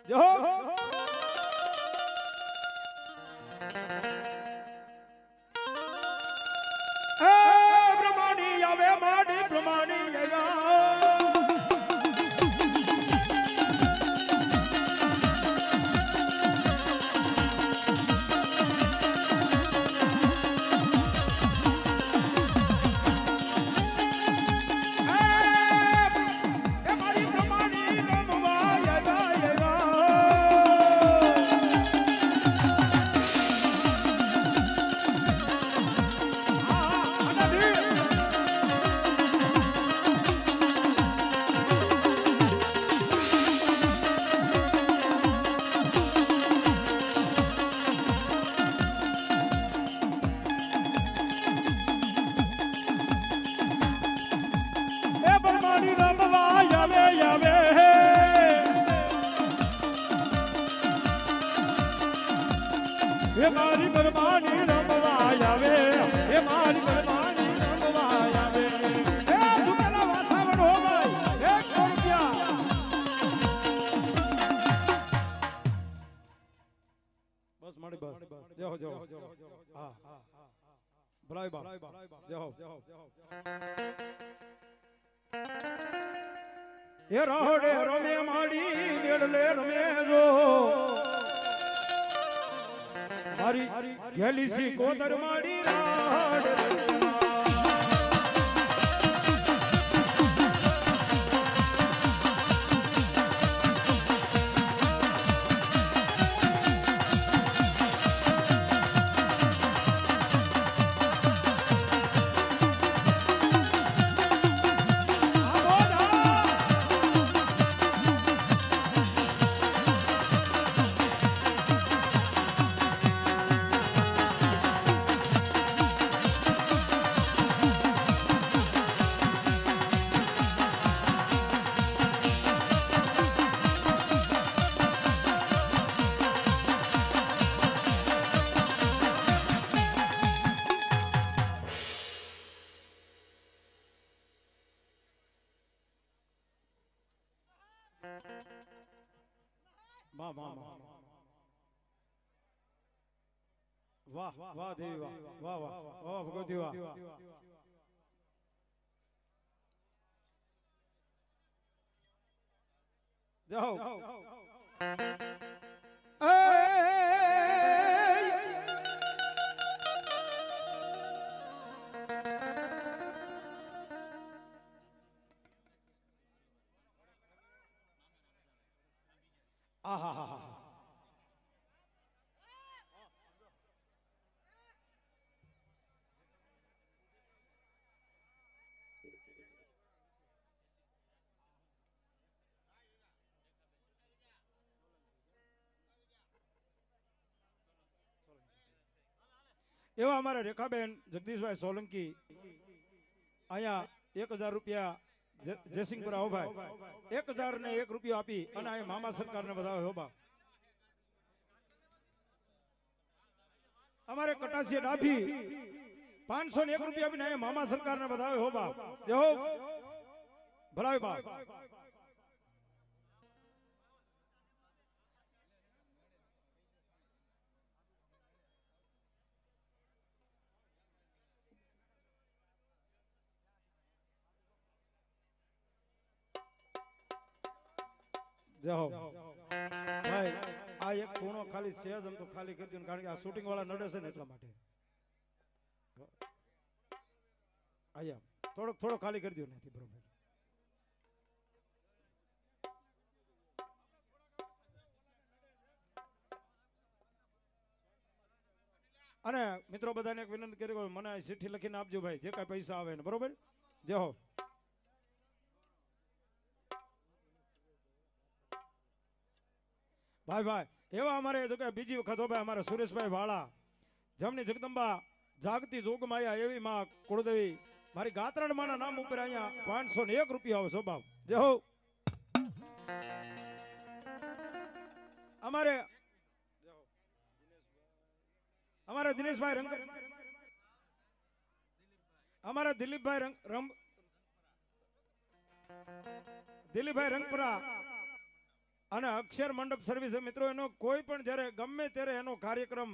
જો એ બ્રહ્માણી આવે માડી બ્રહ્માણી આવ્યા એ મારી બરમાની રમવા આવે એ મારી બરમાની રમવા આવે એ દુકાના વાસાવણ હો ભાઈ 100 રૂપિયા બસ મારી બસ જો જો હા ભલાઈ બા જો એ રાહડે રમે માડી મેડલે રમે જો મારી ગેલી સી કોદર માડી રાડ વાહ વાહ દેવી વાહ વાહ વાહ વાહ ભગવતી વાહ જાઓ આહા હા હા એવા અમારા રેખાબેન જગદીશભાઈ સોલંકી અહીંયા 1000 રૂપિયા જયસિંહપુરા હો ભાઈ 1001 રૂપિયો આપી અને અહીંયા મામા સરકારને બધા હો બા અમારે કટાસિયા ડાભી 501 રૂપિયા આપીને અહીંયા મામા સરકારને બધા હો બા જો ભલાવી બા જાઓ ભાઈ આ એક ખૂણો ખાલી સેજ તો ખાલી કરી દો કારણ કે આ શૂટિંગ વાળા નડે છે ને એટલા માટે આયા થોડો ખાલી કરી દો નથી બરોબર અને મિત્રો બધાને એક વિનંતી કરી મને ચિઠ્ઠી લખીને આપજો ભાઈ જે કાંઈ પૈસા આવે ને બરોબર જય હો ભાઈ ભાઈ એવા અમારે જો કે બીજી વખત હો ભાઈ અમારે સુરેશભાઈ વાળા જમની જગદંબા જાગતી જોગમાયા એવી માં કુળદેવી મારી ગાત્રણ માના નામ ઉપર અહીંયા 501 રૂપિયા આવે સ્વભાવ જય હો અમારે દિનેશભાઈ રંગ અમારા દિલીપભાઈ રંગપરા અને અક્ષર મંડપ સર્વિસ મિત્રો એનો કોઈ પણ જ્યારે ગમે ત્યારે એનો કાર્યક્રમ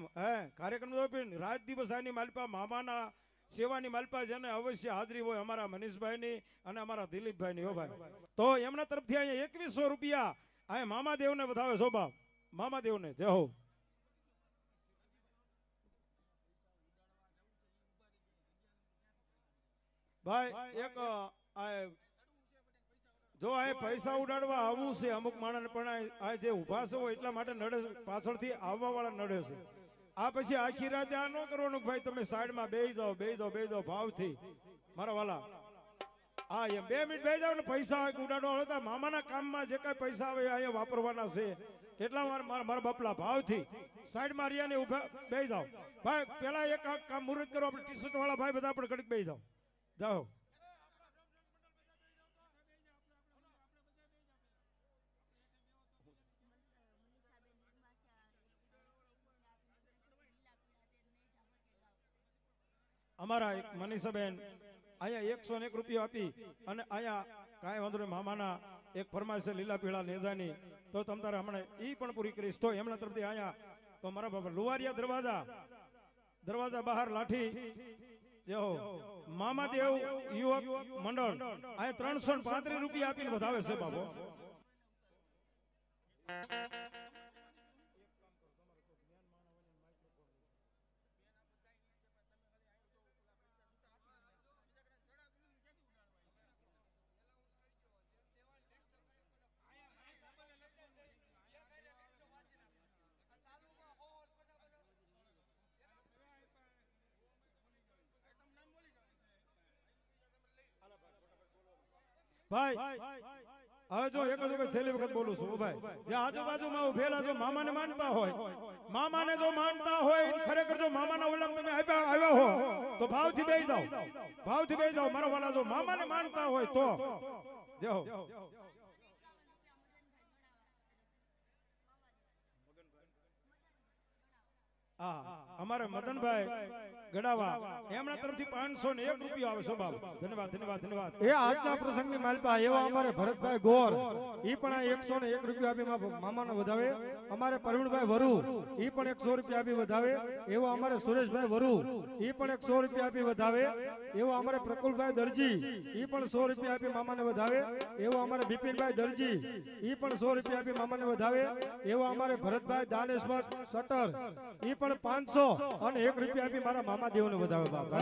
તો પણ રાત દિવસ આની માલપા મામાના સેવાની માલપા જેને અવશ્ય હાજરી હોય અમારા મનીષભાઈની અને અમારા દિલીપભાઈની હો ભાઈ તો એમના તરફથી અહીંયા 2100 રૂપિયા આ મામાદેવને વધાવે છો બાપ મામાદેવને જય હો ભાઈ એક જો આ પૈસા ઉડાડવા આવું છે અમુક માણસ પણ આ જે ઉભા છે એટલા માટે નડે પાછળથી આવવા વાળા નડે છે આ પછી આખી રાત આ ન કરવાનું ભાઈ તમે સાઈડમાં બેસી જાઓ ભાવથી મારા વાલા હા એમ 2 મિનિટ બેસી જાવ ને પૈસા ઉડાડવા હતા મામાના કામમાં જે કઈ પૈસા આવે અહીંયા વાપરવાના છે એટલા મારા બાપલા ભાવથી સાઈડમાં રિયાને ઉભા બેસી જાઓ ભાઈ પેલા એક કામ મુહૂર્ત કરો આપણે ટી શર્ટ વાળા ભાઈ બધા આપણે ઘડીક બેસી જાઓ અમારા એક મનીષાબેન અહીંયા 101 રૂપિયા આપી અને અહીંયા કાંઈ વાંધો નહીં મામાના એક ફરમાઈશ લીલા પીળા નેજાની તો તમ તારે હમણાં ઈ પણ પૂરી કરીશ તો એમના તરફથી અહીંયા તો મારા બાપા લુવારિયા દરવાજા બહાર લાઠી જો મામાદેવ યુવક મંડળ અહીંયા 335 રૂપિયા આપીને વધાવે છે બાબો ભાઈ હવે જો એક જ છેલ્લી વખત બોલું છું ભાઈ જે આજુબાજુમાં ઉભેલા જો મામાને માનતા હોય ખરેખર જો મામાના ઓલમ તમે આવ્યા હો તો ભાવથી બેસી જાઓ મારો વાલા જો મામાને માનતા હોય તો જો અમારે મદનભાઈ ગડાવા એમના તરફથી 501 રૂપિયા આવે છે બાપ ધન્યવાદ એ આજના પ્રસંગની માલપા એવા અમારે ભરતભાઈ ગોર ઈ પણ 101 રૂપિયા આપી મામાને વધાવે અમારે પ્રવીણભાઈ વરુ ઈ પણ 100 રૂપિયા આપી વધાવે એવો અમારે સુરેશભાઈ વરુ ઈ પણ 100 રૂપિયા આપી વધાવે એવો અમારે પ્રકુલભાઈ દરજી ઈ પણ 100 રૂપિયા આપી મામાને વધાવે એવો અમારે બિપિનભાઈ દરજી ઈ પણ 100 રૂપિયા આપી મામાને વધાવે એવો અમારે ભરતભાઈ દાનેશ્વર સટર ઈ પણ 500 અને 1 રૂપિયા આપી મારા મામા દેવને વધાવે બાપા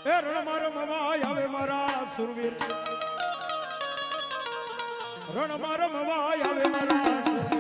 એ રણ મારો મવાય આવે મારા સુરવીર રણ મારો મવાય આવે મારા સુરવીર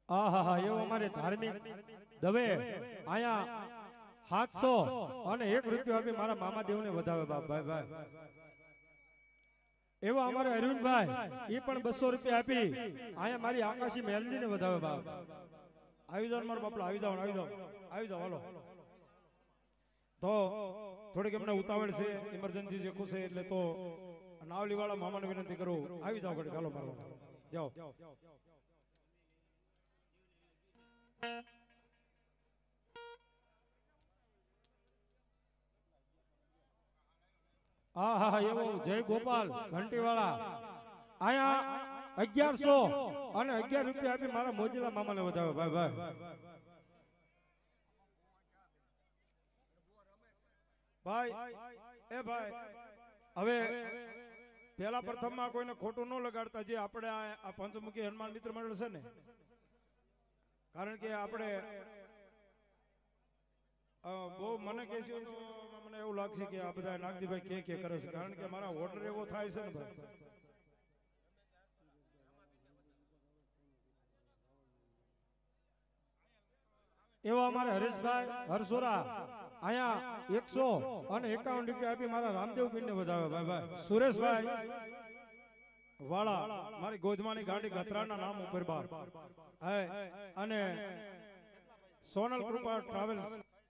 આહા એવો અમારે ધાર્મિક દવે અહીંયા 700 અને 1 રૂપિયો આપી મારા મામા દેવને વધાવે બાપ ભાઈ ભાઈ. એવો અમારે અરવિંદભાઈ એ પણ 200 રૂપિયા આપી અહીંયા મારી આકાશી મેલડીને વધાવે બાપ. આવી જાઓ મારા બાપલા, આવી જાઓ, આવી જાઓ, આવી જાઓ, હાલો. તો થોડીક એમને ઉતાવળ છે, ઇમરજન્સી છે, ખુશ છે, એટલે તો નાવલી વાળા મામાને વિનંતી કરું, આવી જાઓ ઘડી, હાલો મારવા જાઓ. આહા એવો જય ગોપાલ ઘંટીવાળા અહીંયા 1100 અને 11 રૂપિયા આપી મારા મોજીલા મામાને વધાવે ભાઈ ભાઈ. ભાઈ એ ભાઈ હવે પેલા પ્રથમમાં કોઈને ખોટું ન લગાડતા, જે આપણે આ પંચમુખી હનુમાન મિત્ર મંડળ છે ને, કારણ કે આપણે બહુ મને કહેશું, મને એવું લાગશે કે આ બધા નાગજીભાઈ કે કરે છે, કારણ કે મારા ઓર્ડર એવો થાય છે ને ભાઈ. એવા અમારે હરેશભાઈ હરસોરા અહીંયા 151 રૂપિયા આપી મારા રામદેવ પીરને વધાવે ભાઈ ભાઈ. સુરેશભાઈ વાળા મારી ગોધમાની ગાડી ગતરાના નામ ઉપર બાર અને સોનલ કૃપા ટ્રાવેલ્સ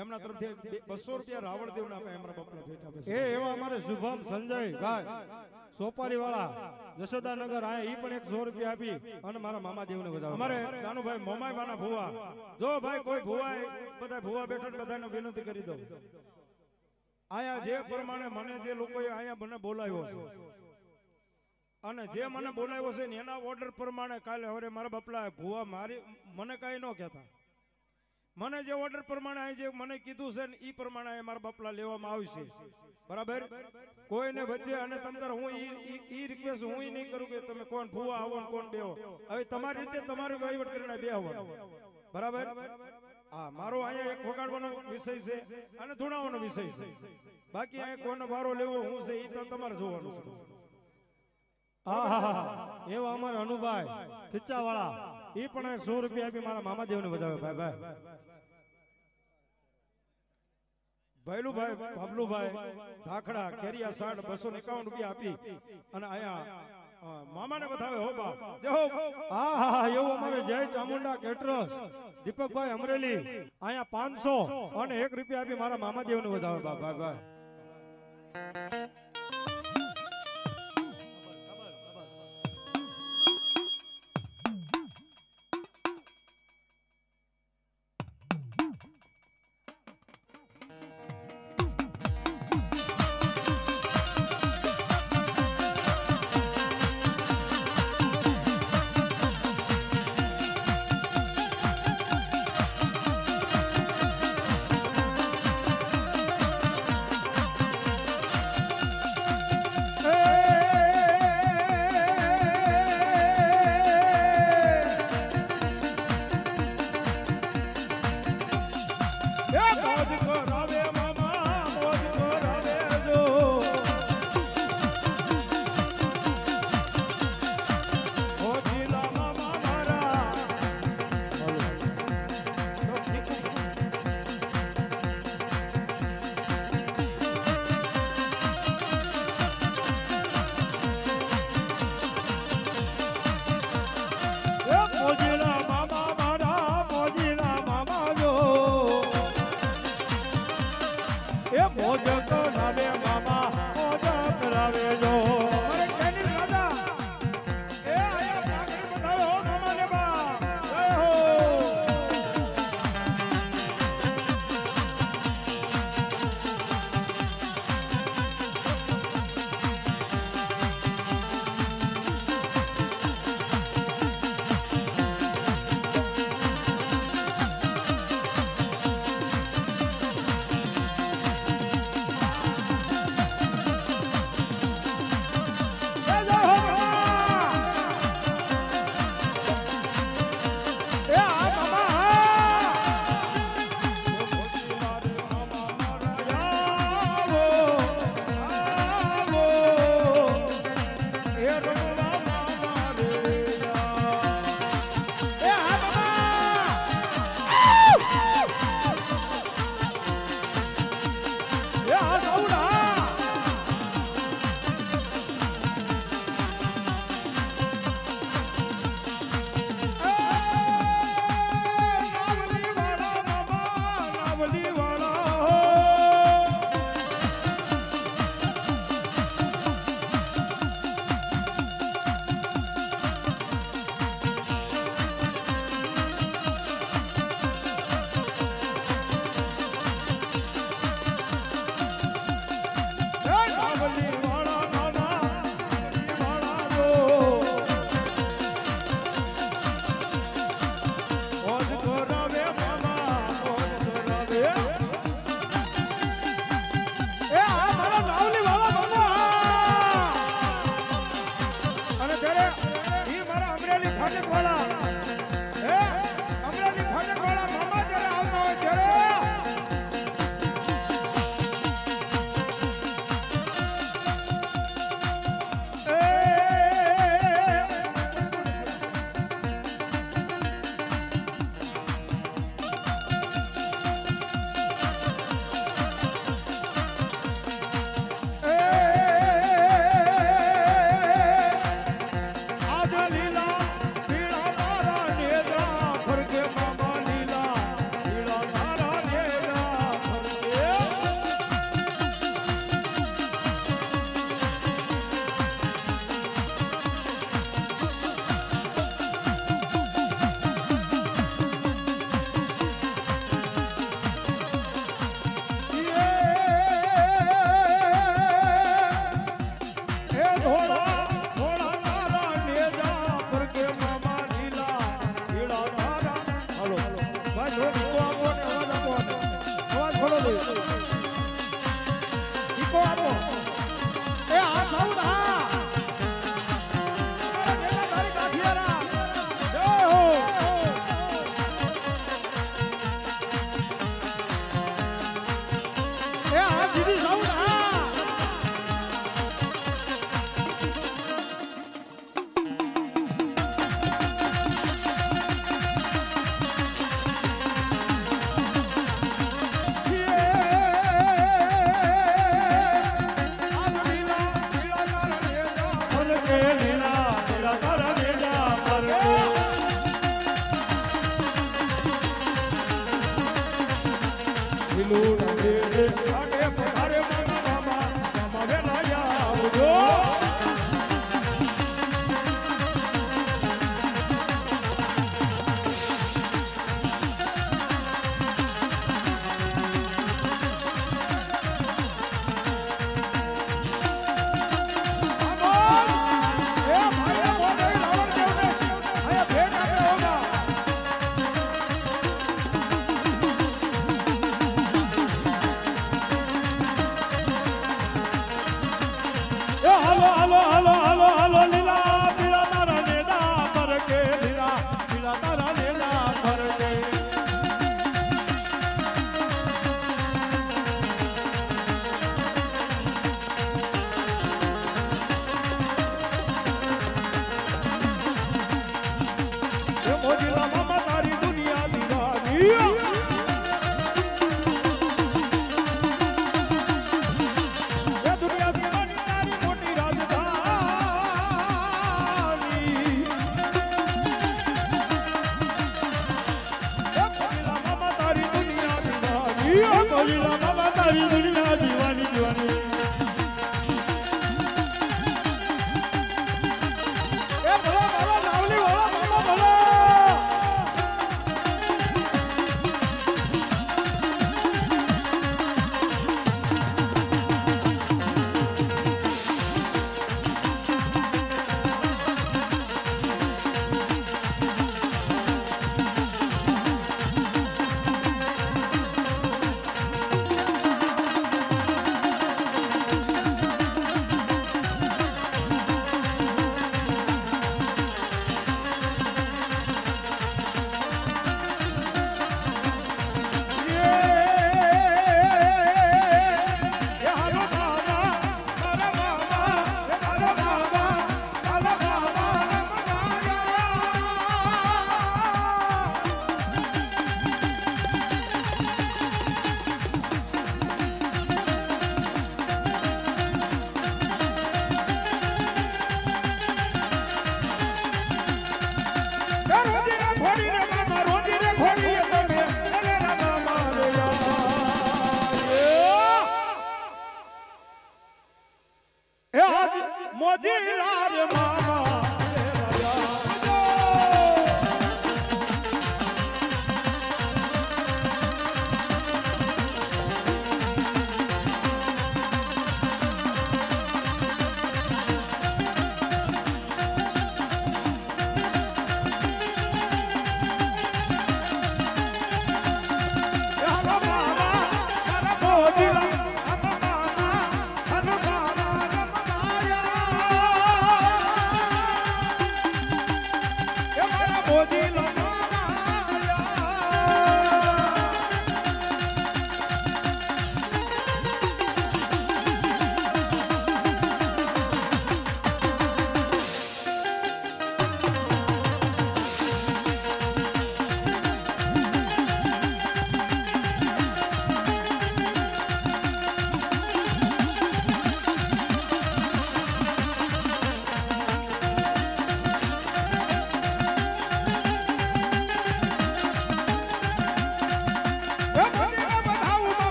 એમના તરફથી 200 રૂપિયા રાવળદેવ ના એમના બાપલા ભેટ આપે છે. એવા અમારે શુભમ સંજય ભાઈ સોપારી વાળા જશોદાનગર આયા ઈ પણ 100 રૂપિયા આપી અને મારા મામા દેવને વધાવે. અમારે દાનુભાઈ મોમાઈ માના ભુવા, જો ભાઈ કોઈ ભુવા બધા ભુવા બેઠા બધાને વિનંતી કરી દો, આયા જે પ્રમાણે મને જે લોકોએ આયા મને બોલાવ્યો છે અને જે મને બોલાવ્યો છે ને એના ઓર્ડર પ્રમાણે કાલે હવે મારા બાપલા ભુવા મારી મને કઈ ન કહેતા, મને જે ઓર્ડર પ્રમાણે અહીં જે મને કીધું છે ને એ પ્રમાણે મારા બાપલા લેવામાં આવશે બરાબર. કોઈને વચ્ચે અને તમતાર હું ઈ રિક્વેસ્ટ હું નહીં કરું કે તમે કોણ ભૂવા આવો ને કોણ બેહો, હવે તમારી રીતે તમારી વહીવટ કરીને બે આવો બરાબર. હા, મારો અહીંયા એક વગાડવાનો વિષય છે અને ધૂણાવાનો વિષય છે, બાકી અહીંયા કોઈનો વારો લેવો હું છે એ તો તમારે જોવાનું છે. આહા એવા અમારે અનુભાઈ ખીચાવાળા એ પણ 100 રૂપિયા આપી મારા મામા દેવને વધાવે ભાઈ ભાઈ. ભૈલુભાઈ બાબલુભાઈ ધાખડા કેરિયા 251 રૂપિયા આપી અને આયા મામાને વધાવે હો બાપ. આહા એવું અમારે જય ચામુંડા કેટરસ દીપકભાઈ અમરેલી અહીંયા 500 અને 1 રૂપિયા આપી મારા મામા દેવને વધાવે બાપ ભાઈ ભાઈ. અમરેલી ફાટક વાળા હે અમરેલી ફાટક વાળા મામા જ્યારે આવતા હોય ત્યારે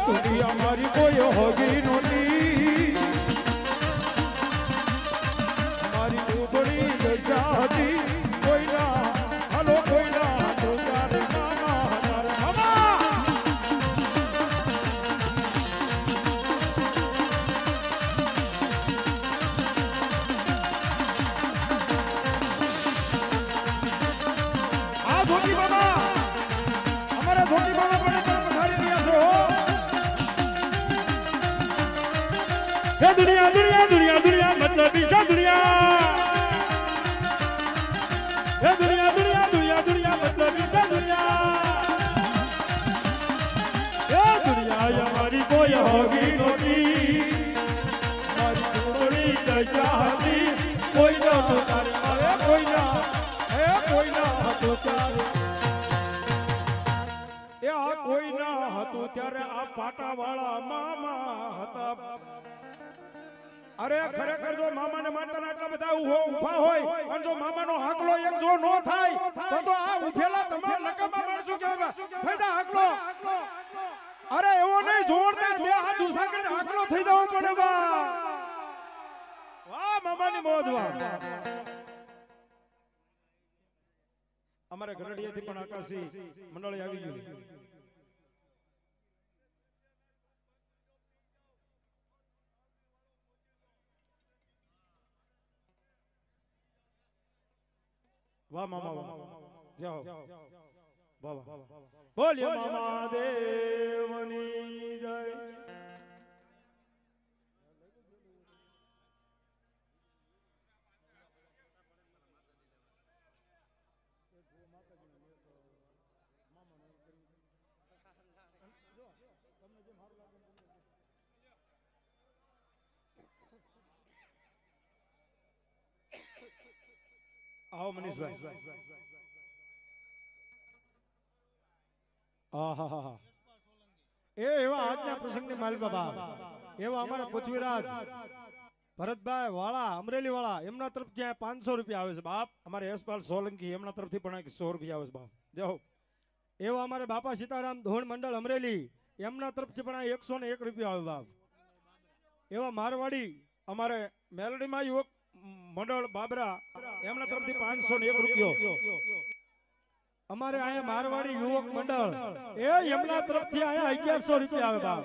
દુનિયા મારી કોઈ હોગી નહોતી, મારી ઉભરી દશા હતી. કોઈના હાલો કોઈના તો તારે મામા તારે મામા. આ ધોતી મામા અમારા ધોતી મામા પણ પધારી રહ્યા છો. दुनिया दुनिया दुनिया दुनिया मतलब ईशा दुनिया, ये दुनिया दुनिया दुनिया दुनिया मतलब ईशा दुनिया, ये दुनिया हमारी कोई होगी नहोती, हमारी थोड़ी दशा હતી. કોઈ ના તો તારે મારે કોઈ ના હતો ત્યારે, એ આ કોઈ ના હતું ત્યારે આ પાટાવાળા મામા હતા. અરે ખરેખર જો મામાને માનતા આટલા બધા ઊભા હોય અને જો મામાનો હાકલો એક જો નો થાય તો આ ઉભેલા તમામ નકામા માણસો કેવા થઈ જા હાકલો. અરે એવો નહીં, જોરદાર બે હાથ ઊંચા કરીને હાકલો થઈ જવો પડે. વાહ મામાની મોજ વાહ. અમારે ગરડીયાથી પણ આકાશી મંડળી આવી ગયું. વાહ મામા વાહ, જાઓ વાહ વાહ. બોલ્યો મામા દેવની જય. આવો મનીષભાઈ. આહાહા. એ એવા આજના પ્રસંગની માલિકા બાપ એવા અમારા પૃથ્વીરાજ ભરતભાઈ વાળા અમરેલી વાળા એમના તરફ ત્યાં 500 રૂપિયા આવે છે બાપ. અમારે યશપાલ સોલંકી એમના તરફથી પણ 100 રૂપિયા આવે છે બાપ. જાઓ. એવા અમારે બાપા સીતારામ ધોણ મંડળ અમરેલી એમના તરફથી પણ 101 રૂપિયા આવે બાપ. એવા મારવાડી અમારે મેલડીમાં યુવક મંડળ બાબરા એમના તરફથી 501 રૂપિયો. અમારે અહીંયા મારવાડી યુવક મંડળ એ એમના તરફથી અહીંયા 1100 રૂપિયા આવે બાપ.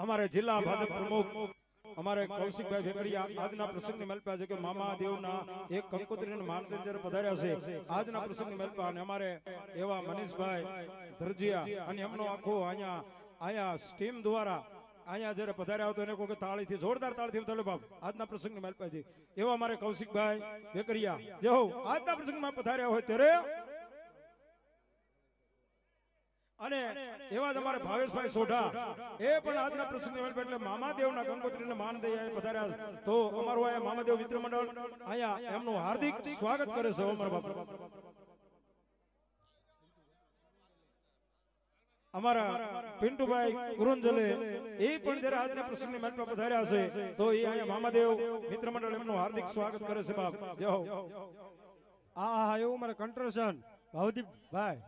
અમારે જિલ્લા ભાજપ પ્રમુખ અમારે કૌશિકભાઈ વેકરિયા આજના પ્રસંગની મલપા છે કે મામા દેવના એક કંકોત્રીને માનદેવ જ્યારે પધાર્યા છે આજના પ્રસંગની મલપા. અને અમારે એવા મનીષભાઈ ધરજીયા અને એમનો આખો અહીંયા સ્ટીમ દ્વારા અહીંયા જ્યારે પધાર્યા હતો એને કોઈ તાળીથી જોરદાર તાળીથી વધારે બાપ આજના પ્રસંગની મલપા છે. એવા અમારે કૌશિકભાઈ વેકરિયા જે હો આજના પ્રસંગમાં પધાર્યા હોય ત્યારે. અને એવા જ અમારે ભાવેશભાઈ સોઢા એ પણ આજના પ્રસંગની એટલે મામાદેવના કંકોત્રીને માન દઈ પધાર્યા. તો અમારું અહીંયા મામાદેવ મિત્ર મંડળ અહીંયા એમનું હાર્દિક સ્વાગત કરે છે. અમારા બાપા અમારા પિન્ટુભાઈ કુરુંજલે એ પણ જ્યારે આજના પ્રસંગની મંડળ પધાર્યા છે તો એ અહીંયા મામાદેવ મિત્ર મંડળ એમનું હાર્દિક સ્વાગત કરે છે બાપ. જય હો. હા એવું મારે કંટ્રોશન ભાવદીપભાઈ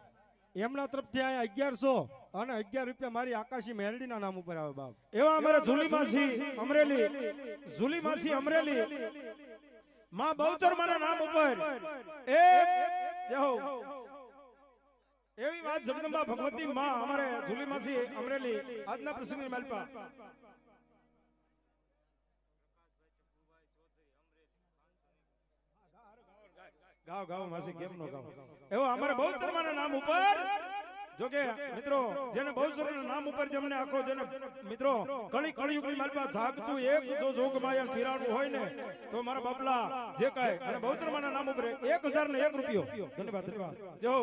એમના તરફથી અહીંયા 1100 અને 11 રૂપિયા મારી આકાશી મેલડીના નામ ઉપર આવે બાપ. એવા અમારા ઝુલીમાસી અમરેલી ઝુલીમાસી અમરેલી માં બહુચર માના નામ ઉપર એ જય હો. એવી વાત જગદંબા ભગવતી માં અમારે ઝુલીમાસી અમરેલી આજના પ્રસંગની માલપા. ગાવ ગાવ માસી કેમ નો ગાવ એવો અમારે બહુચરમાના નામ ઉપર જો કે મિત્રો જેને બહુચરના નામ ઉપર જેમને આખો જેને મિત્રો કળિયુગની માલપા જાગતું એક જો જોગમાયા પીરાણું હોય ને તો મારા બાપલા જે કાય અને બહુચરમાના નામ ઉપર 1001 રૂપિયો ધન્યવાદ ધન્યવાદ જો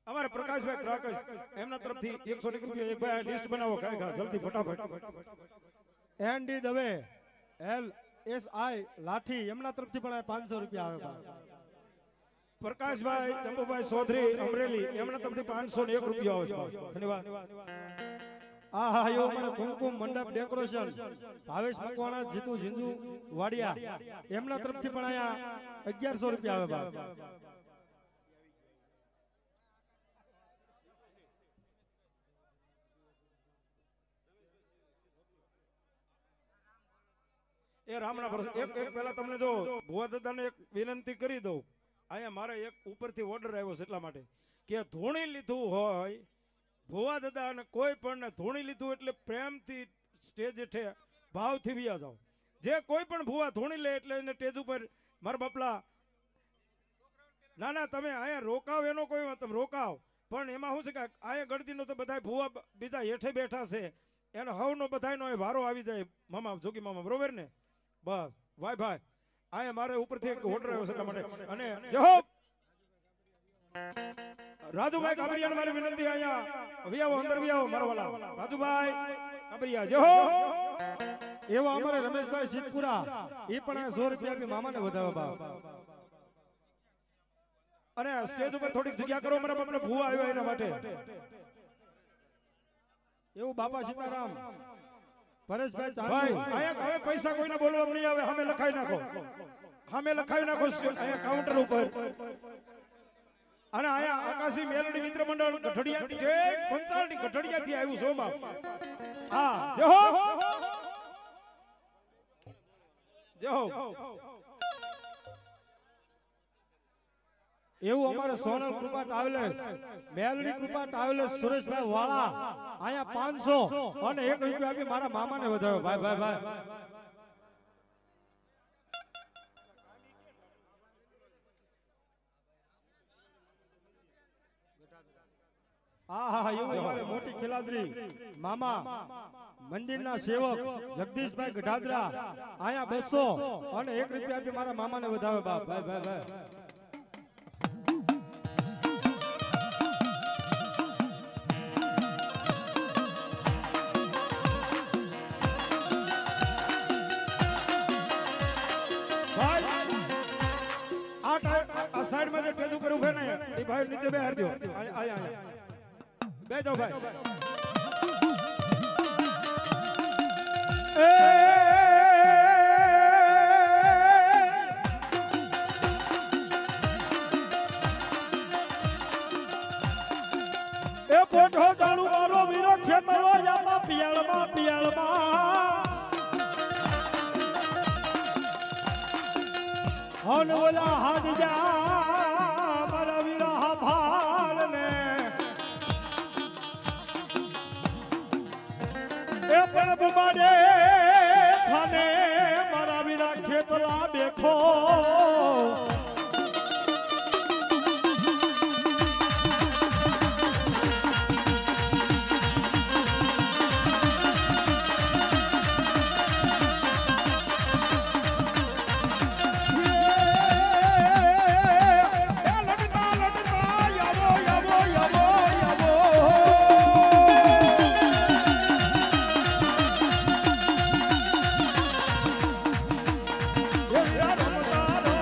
અમારે પ્રકાશભાઈ ક્રાકસ એમના તરફથી 101 રૂપિયા એક ભાઈ લિસ્ટ બનાવો કાય જલ્દી ફટાફટ એનડી દવે LSI લાઠી એમના તરફથી પણ 500 રૂપિયા આવે પ્રકાશભાઈ ચંપુભાઈ ચૌધરી અમરેલી એમના તરફથી 501 રૂપિયા આવે ધન્યવાદ હા યો મને કુમકુમ મંડપ ડેકોરેશન ભાવેશ મકવાણા જીતુ જીંજુ વાડિયા એમના તરફથી પણ અહીંયા 1100 રૂપિયા આવે બા એ રામના ભરોસે એક પહેલા તમને જો ભુવા દાદાને એક વિનંતી કરી દઉં અહીંયા મારે એક ઉપરથી ઓર્ડર આવ્યો છે એટલા માટે કે ધૂણી લીધું હોય ભુવા દાદા અને કોઈ પણ ધૂણી લીધું એટલે પ્રેમથી સ્ટેજ હેઠે ભાવથી વિયા જાઓ જે કોઈ પણ ભુવા ધૂણી લે એટલે એને સ્ટેજ ઉપર મારા બાપલા ના ના તમે અહીંયા રોકાવ એનો કોઈ તમે રોકાવ પણ એમાં શું છે કે અહીંયા ગળદીનો તો બધા ભુવા બીજા હેઠે બેઠા છે એનો હવનો બધાનો વારો આવી જાય મામા જોગી મામા બરોબર ને બસ ભાઈ ભાઈ આ મારે ઉપરથી એક ઓર્ડર આવ્યો છે એટલા માટે અને જય હો રાજુભાઈ કાબરિયાને મારી વિનંતી અહીંયા વિયાવો અંદર વિયાવો મારા વાલા રાજુભાઈ કાબરિયા જય હો એવા અમારે રમેશભાઈ સિદ્ધપુરા એ પણ 100 રૂપિયા આપી મામાને વધાવ્યા બા અને સ્ટેજ ઉપર થોડીક જગ્યા કરો મારા બાપને ભૂવા આવ્યા એના માટે એવું બાપા સીતારામ પરેશભાઈ ભાઈ અહીંયા હવે પૈસા કોઈને બોલવા નહીં આવે સામે લખાઈ નાખો અહીંયા કાઉન્ટર ઉપર અને અહીંયા આકાશી મેલડી મિત્ર મંડળ ગઢડિયાથી પંચાળની ગઢડિયાથી આવ્યું છો બાપ હા જય હો જય હો એવું અમારે સોનલ કૃપા ટ્રાવેલર્સ મેલડી કૃપા ટ્રાવેલર્સ સુરેશભાઈ વાળા અહીંયા 500 અને 1 રૂપિયા આપી મારા મામાને વધાવ્યો ભાઈ ભાઈ ભાઈ હા એવું અમારે મોટી ખેલાદરી મામા મંદિરના સેવક જગદીશભાઈ ગઢાદરા અહીંયા 200 અને 1 રૂપિયા આપી મારા મામાને વધાવ્યો બાપ ભાઈ ભાઈ ભાઈ સાઈડ માં જે સ્ટેજ ઉપર ઉભે ને એ ભાઈ નીચે બેહાર દો આયા બે જાઓ ભાઈ એ પોઠો દાણુ મારો વીરો ખેતરો જામાં પિયાળમાં હન ઓલા હાથ જા મારા વીરા ભાળ ને એ પણ મારે થાને મારા વીરા ખેતલા દેખો Yeah.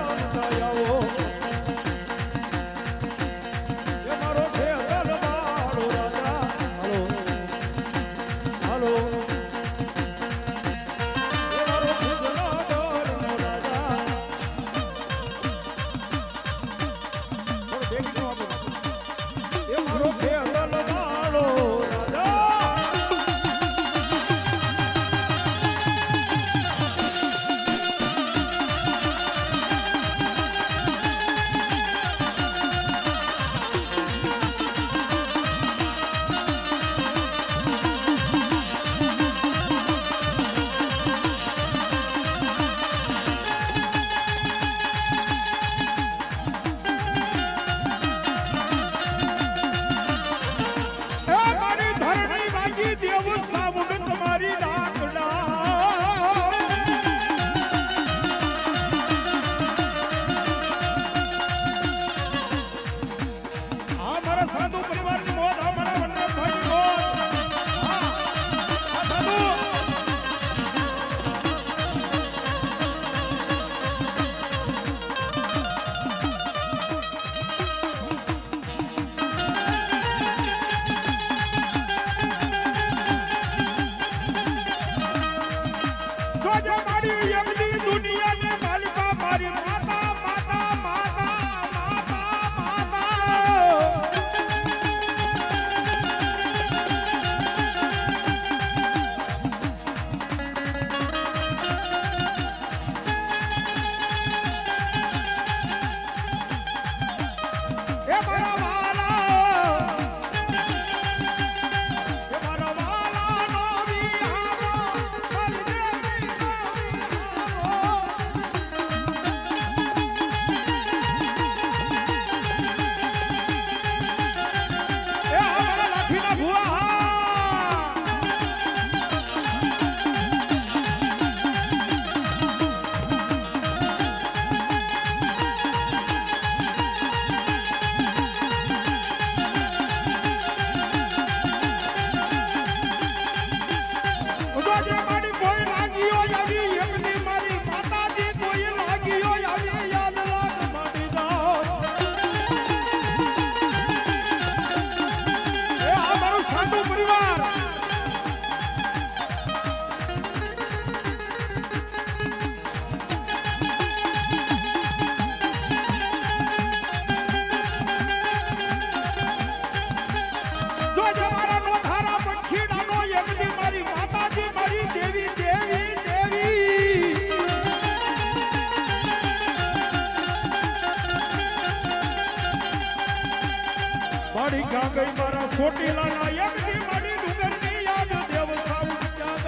ચોટીલાના એક દી મારી ડુંગરની યાદ દેવ સાઉન્ડ ત્યાગ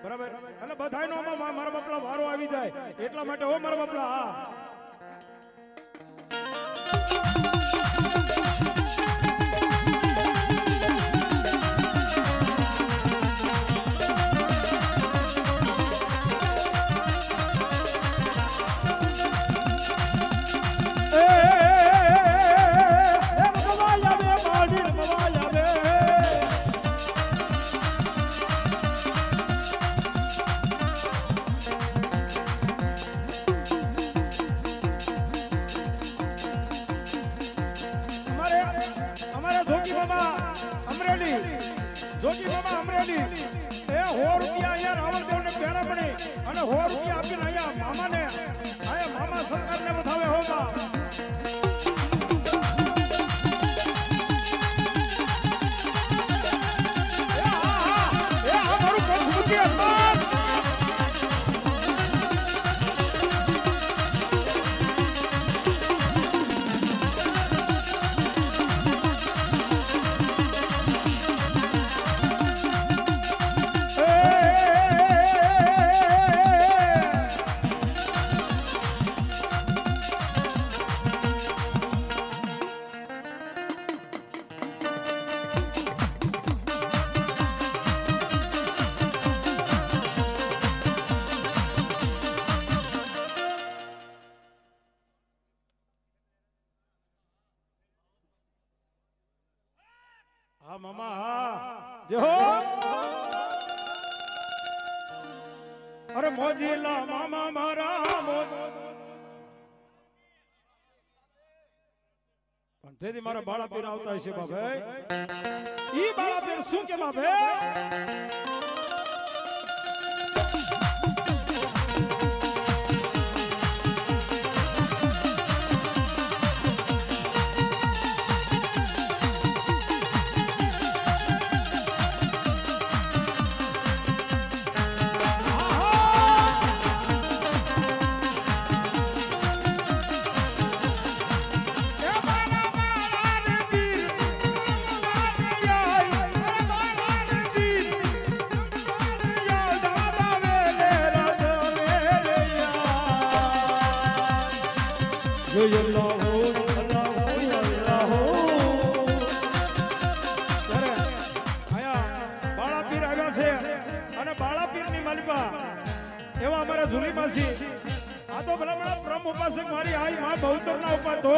બરાબર એટલે બધાયનો મારા બાપલા વારો આવી જાય એટલા માટે હો મારા બાપલા જોગી બાબા અમરેલી એ 100 રૂપિયા અહીંયા રાવણદેવ ને પહેરા પડી અને 100 રૂપિયા આપીને અહીંયા મામાને આયા મામા સરકારને વધાવે હોમાં એ આ મારું પંચમુખી અરમાન હા મામા હા જે હો અરે મોજીલા મામા મારા પણ તેથી મારા બાળા પીર આવતા હશે બાભાઈ ઈ બાળા પીર શું કે બાભાઈ એવા અમારા ઝુલી માસી આ તો ભલા બ્રહ્મ ઉપાસક મારી આઈ માં બહુચર ના ઉપાતો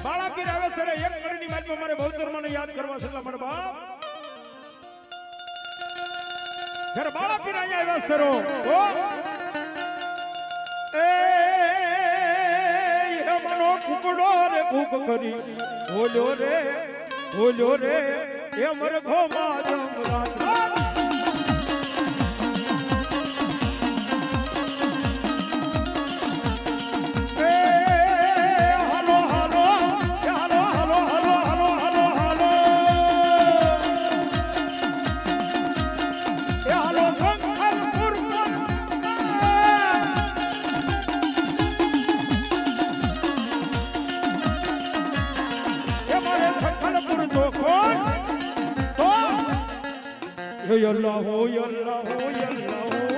બાળા પીર આવે ત્યારે એક કડીની માલમાં મારે બહુચર મને યાદ કરવા છે મારા બાપ જ્યારે બાળા પીર અહીંયા આવ્યા કરો એ મનો કુકડો રે કુક કરી બોલ્યો રે એ મરઘો માં જમરાજ અલ્લાહ હો અલ્લાહ હો અલ્લાહ હો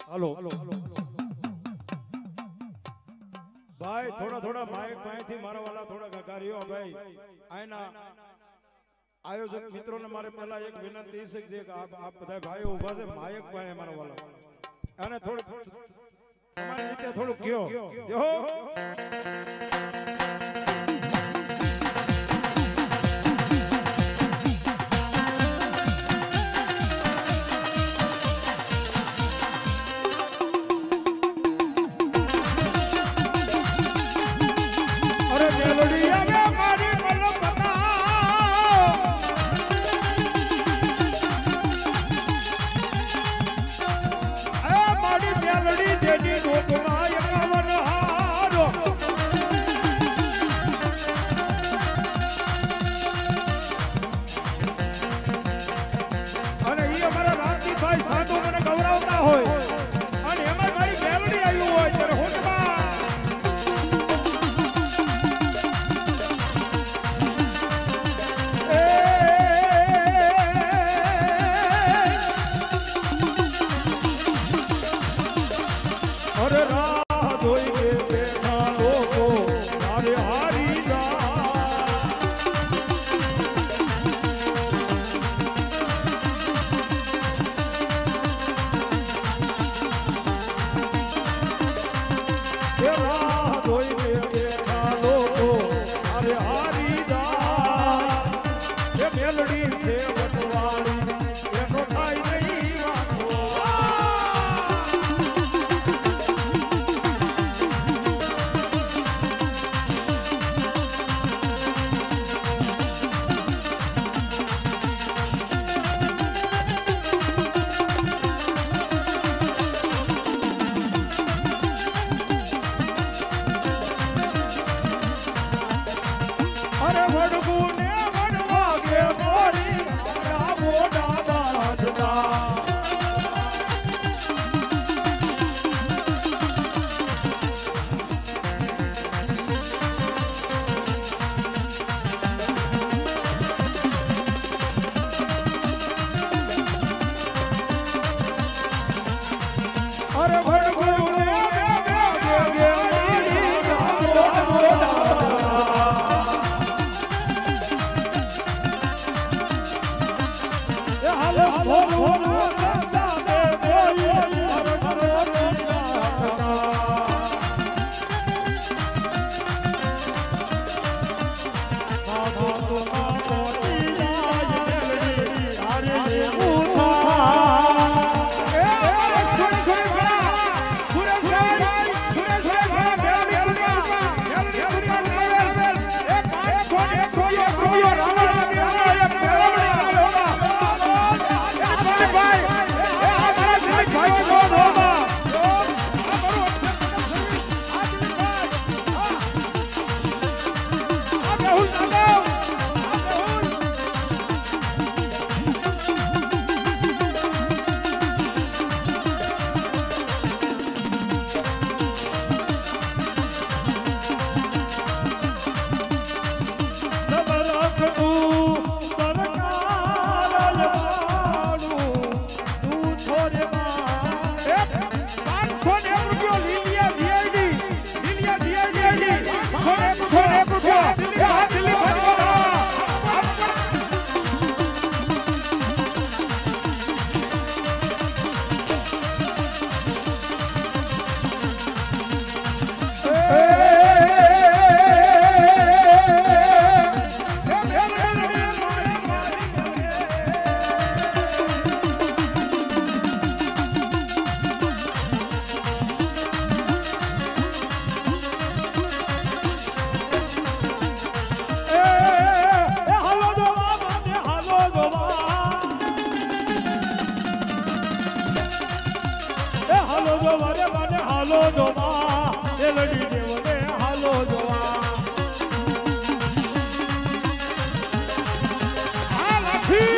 हेलो भाई थोड़ा थोड़ा माइक पाएથી મારા વાલા થોડા ગગારીઓ ભાઈ આયના આયોજક મિત્રોને મારે પહેલા એક વિનંતી છે કે આપ બધા ભાઈઓ ઊભા છે માઇક પાએ મારા વાલા અને થોડું તમારી રીતે થોડું કયો જો હાલો જોવા મેલડી દેવને હાલો જોવા આ લાઠી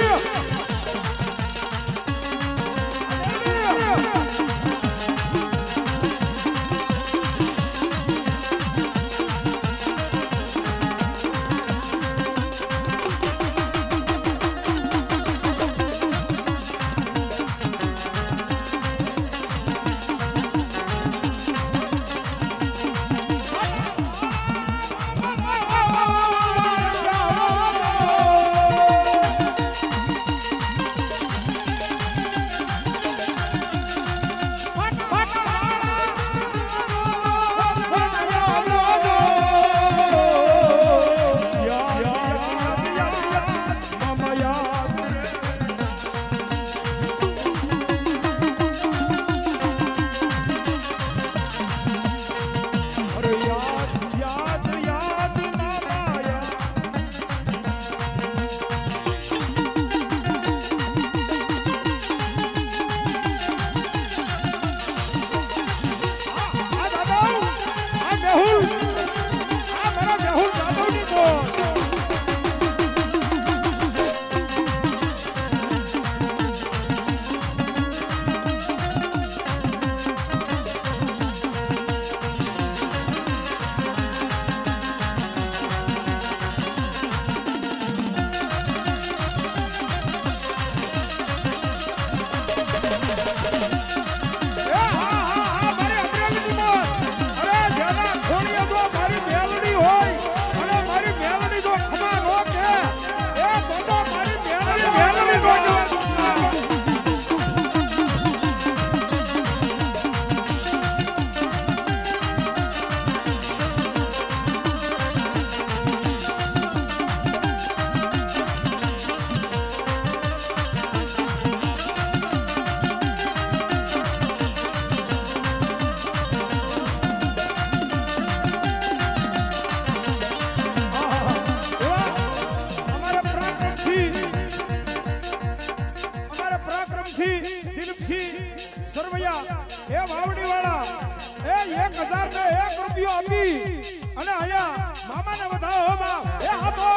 અને આયા મામાને વધાવો માં એ આપો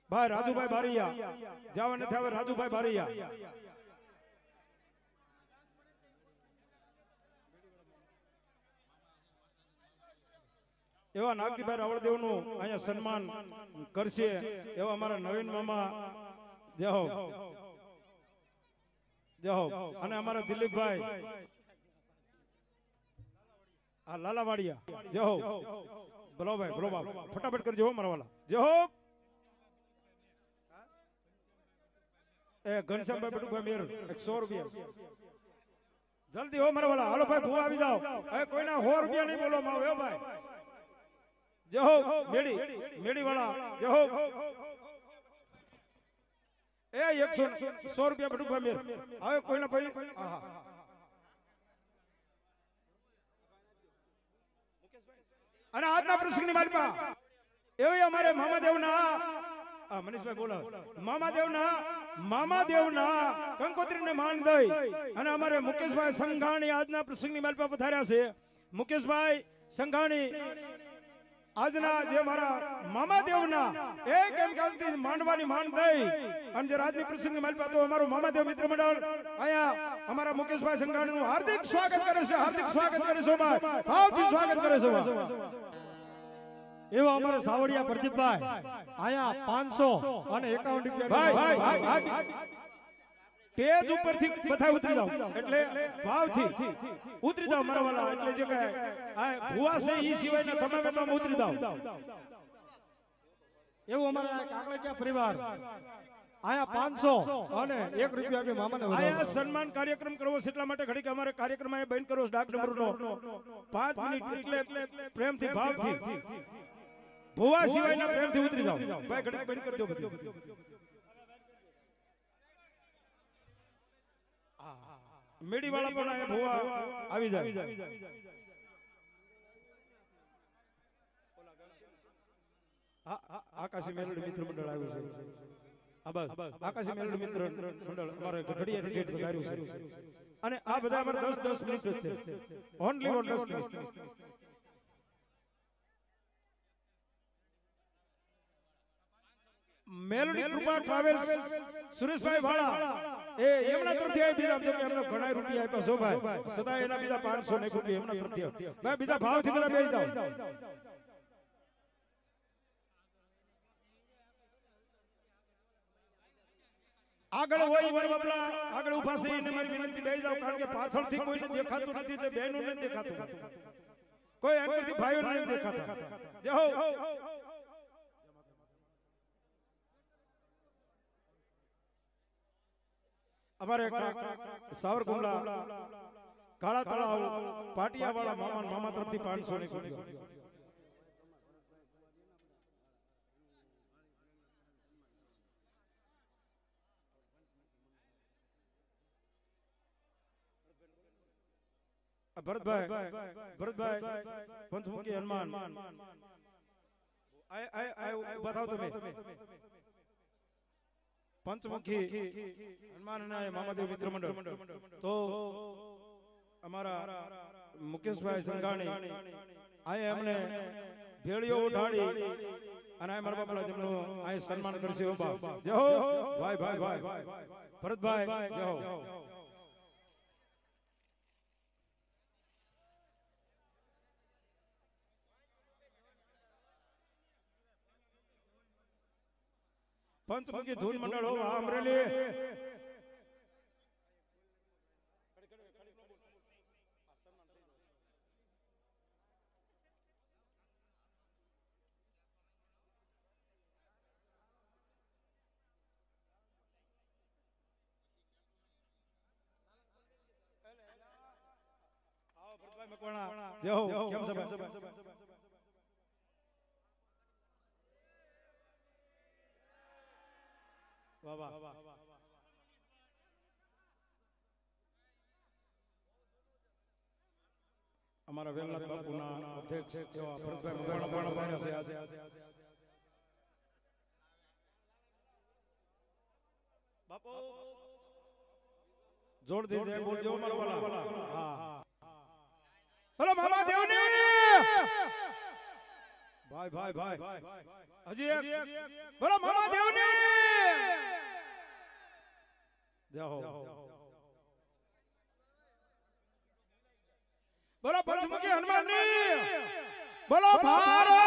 ભાઈ રાજુભાઈ બારૈયા જવા નથી આવે રાજુભાઈ બારૈયા એવા નાગજીભાઈ રાવળદેવ નું અહીંયા સન્માન કરશે એવા અમારા નવીન મામા જય હો અને અમારા દિલીપભાઈ આ લાલાવાડિયા જય હો બોલો ભાઈ બોલો બાપ ફટાફટ કરજો હો મારા વાલા જય હો એ ઘનશ્યામભાઈ બટુભાઈ મેર 100 રૂપિયા જલ્દી હો મારા વાલા હાલો ભાઈ ભૂવા આવી જાઓ હવે કોઈના 100 રૂપિયા નહીં બોલો માવ હો ભાઈ જય હો મેડી વાળા જય હો એ 100 રૂપિયા બટુભાઈ મેર હવે કોઈના ભાઈ આહા અને આજના પ્રસંગની માલપા એવી અમારે મામાદેવના મનીષભાઈ બોલો મામાદેવના કંકોત્રીને માન દઈ અને અમારે મુકેશભાઈ સંઘાણી આજના પ્રસંગની માલપા પધાર્યા છે મુકેશભાઈ સંઘાણી આજના જે મારા મામા દેવના એક એમ કાંતિ માંડવાની માંડ દઈ અને જે રાજની પ્રસંગ માલપા તો અમારું મામા દેવ મિત્ર મંડળ અહીંયા અમારા મુકેશભાઈ સંઘાણીનું હાર્દિક સ્વાગત કરે છે, હાર્દિક સ્વાગત કરે છે ભાઈ, ભાવથી સ્વાગત કરે છે. એવા અમારે સાવડિયા પ્રદીપભાઈ આયા 500 અને 51 રૂપિયા ભાઈ સ્ટેજ ઉપરથી બધા ઉતરી જાવ એટલે ભાવથી ઉતરી જાવ મારા વાલા, એટલે જે કે આ ભુવા છે ઈ સિવાયના તમે તમે ઉતરી જાવ. એવું અમારા કાકડિયા પરિવાર આયા 500 અને 1 રૂપિયા આપી મામાને વધાવો. આયા સન્માન કાર્યક્રમ કરવો છે એટલા માટે ઘડીક અમારે કાર્યક્રમ અહીંયા બંધ કરવો છે ડાક નંબરનો 5 મિનિટ એટલે પ્રેમથી ભાવથી ભુવા સિવાયના પ્રેમથી ઉતરી જાવ ભાઈ, ઘડીક બંધ કરજો બધું. મેડી વાળા પણ આયા ભુવા આવી જાય. આકાશી મેલડી મિત્ર મંડળ આવ્યું છે. આ બસ આકાશી મેલડી મિત્ર મંડળ અમારે ઘડિયાથી ગેટ વધાર્યું છે અને આ બધા અમારે 10 મિનિટ જ છે, ઓનલી 10 મિનિટ. મેલડી કૃપા ટ્રાવેલ્સ સુરેશભાઈ વાળા એ એમના તરફથી આવી બીજા જો કે એમનો ઘણા રૂપિયા આપ્યા છો ભાઈ, સદા એના બીજા 500 ને રૂપિયા એમના તરફથી ભાઈ, બીજા ભાવથી બધા બેસી જાવ. આગળ હોય મારા બાપલા, આગળ ઉભા છે એને મારી વિનંતી બેસી જાવ, કારણ કે પાછળથી કોઈને દેખાતું નથી, તે બહેનોને દેખાતું, કોઈ અંદરથી ભાઈઓને નથી દેખાતા. જય હો. અમારે સાવરકુંડલા કાળા તળાવ પાટિયા વાળા મામા તરફથી 500 ને રૂપિયા. ભરતભાઈ પંચમુખી હનુમાન બતાવો તમે. પંચમુખી હનુમાન અને મામાદેવ મિત્ર મંડળ તો અમારા મુકેશભાઈ સંઘાણી આય એમને ભેળીઓ ઉઠાડી અને આ મારા બાપલા જેમનું આ સન્માન કરશે. જય હો ભાઈ ભરતભાઈ, જય હો. પંચમુખી ધૂન મંડળ હો અમરેલી. ભરતભાઈ મકવાણા, જય હો. કેમ છે ભાઈ? વાહ. અમારા વેલનાથ બાપુના અધ્યક્ષ એવા ભરતભાઈ મકવાણા પણ આવ્યા છે. બાપુ જોડ દીજે, બોલજો મારા વાલા. હા બોલો મામા દેવની ભાઈ હજી એક બોલો મામા દેવની. જય હો. બોલો પંચમુખી હનુમાનની, બોલો ભારત